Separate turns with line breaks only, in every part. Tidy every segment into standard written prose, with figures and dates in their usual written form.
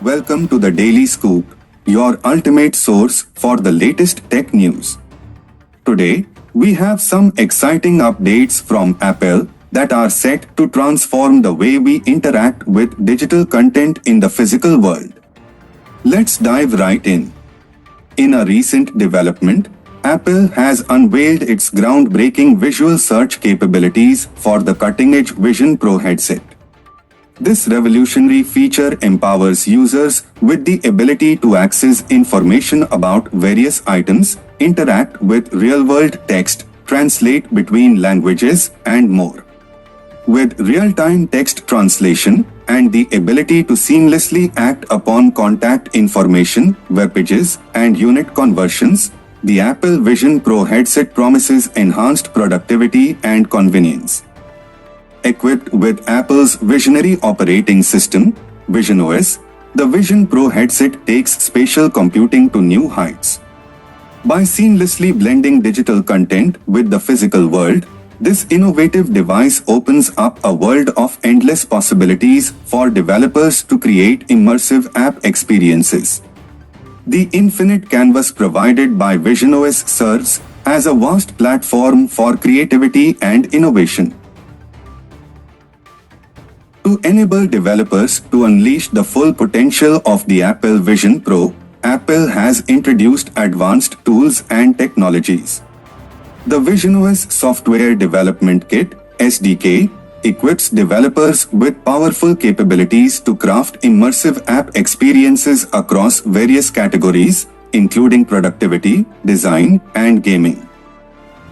Welcome to the Daily Scoop, your ultimate source for the latest tech news. Today, we have some exciting updates from Apple that are set to transform the way we interact with digital content in the physical world. Let's dive right in. In a recent development, Apple has unveiled its groundbreaking visual search capabilities for the cutting-edge Vision Pro headset. This revolutionary feature empowers users with the ability to access information about various items, interact with real-world text, translate between languages, and more. With real-time text translation and the ability to seamlessly act upon contact information, web pages, and unit conversions, the Apple Vision Pro headset promises enhanced productivity and convenience. Equipped with Apple's visionary operating system, visionOS, the Vision Pro headset takes spatial computing to new heights. By seamlessly blending digital content with the physical world, this innovative device opens up a world of endless possibilities for developers to create immersive app experiences. The infinite canvas provided by visionOS serves as a vast platform for creativity and innovation. To enable developers to unleash the full potential of the Apple Vision Pro, Apple has introduced advanced tools and technologies. The visionOS Software Development Kit (SDK) equips developers with powerful capabilities to craft immersive app experiences across various categories, including productivity, design, and gaming.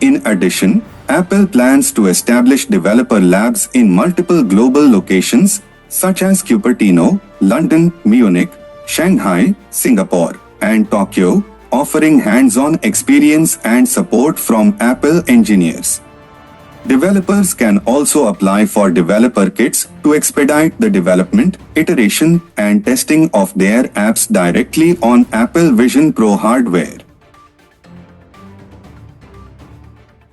In addition, Apple plans to establish developer labs in multiple global locations such as Cupertino, London, Munich, Shanghai, Singapore, and Tokyo, offering hands-on experience and support from Apple engineers. Developers can also apply for developer kits to expedite the development, iteration, and testing of their apps directly on Apple Vision Pro hardware.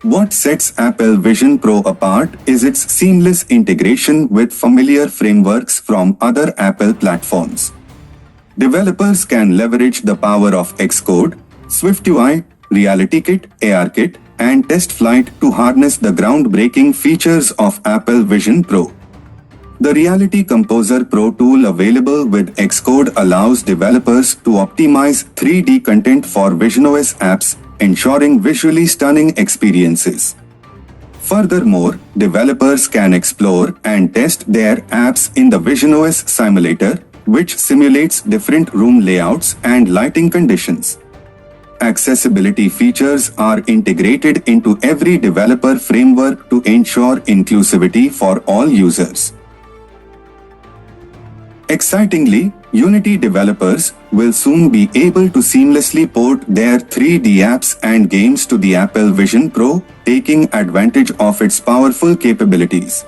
What sets Apple Vision Pro apart is its seamless integration with familiar frameworks from other Apple platforms. Developers can leverage the power of Xcode, SwiftUI, RealityKit, ARKit, and TestFlight to harness the groundbreaking features of Apple Vision Pro. The Reality Composer Pro tool available with Xcode allows developers to optimize 3D content for visionOS apps, ensuring visually stunning experiences. Furthermore, developers can explore and test their apps in the visionOS simulator, which simulates different room layouts and lighting conditions. Accessibility features are integrated into every developer framework to ensure inclusivity for all users. Excitingly, Unity developers will soon be able to seamlessly port their 3D apps and games to the Apple Vision Pro, taking advantage of its powerful capabilities.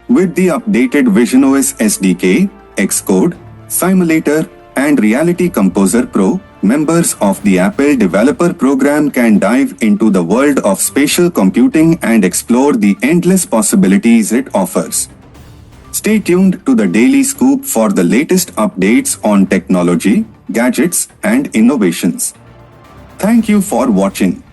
With the updated visionOS SDK, Xcode, Simulator, and Reality Composer Pro, members of the Apple Developer Program can dive into the world of spatial computing and explore the endless possibilities it offers. Stay tuned to the Daily Scoop for the latest updates on technology, gadgets, and innovations. Thank you for watching.